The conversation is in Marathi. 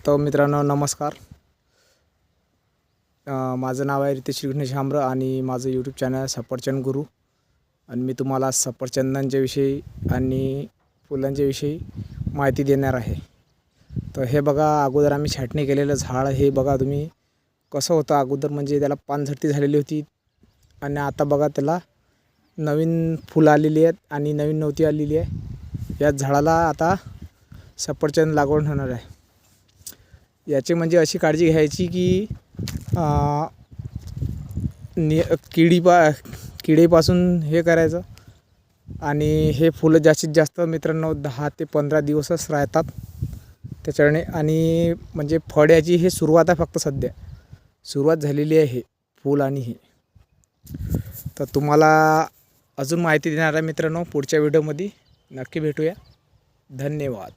तर मित्रांनो नमस्कार. माझं नाव आहे रितेश विघ्नेश हांब्र आणि माझं यूट्यूब चॅनल सफरचंद गुरु. आणि मी तुम्हाला सफरचंदांच्या विषयी आणि फुलांच्या विषयी माहिती देणार आहे. तर हे बघा, अगोदर आम्ही छाटणी केलेलं झाड हे बघा तुम्ही कसं होतं. अगोदर म्हणजे त्याला पानझडती झालेली होती आणि आता बघा त्याला नवीन फुलं आलेली आहेत आणि नवीन नवती आलेली आहे. या झाडाला आता सफरचंद लागवड होणार आहे. याची म्हणजे अशी काळजी घ्यायची की किडीपासून हे करायचं. आणि हे फुलं जास्तीत जास्त मित्रांनो 10 ते 15 दिवसच राहतात त्याच्याने. आणि म्हणजे फळ याची हे सुरुवात आहे, फक्त सध्या सुरुवात झालेली आहे हे फूल. आणि हे तर तुम्हाला अजून माहिती देणार आहे मित्रांनो पुढच्या व्हिडिओमध्ये. नक्की भेटूया. धन्यवाद.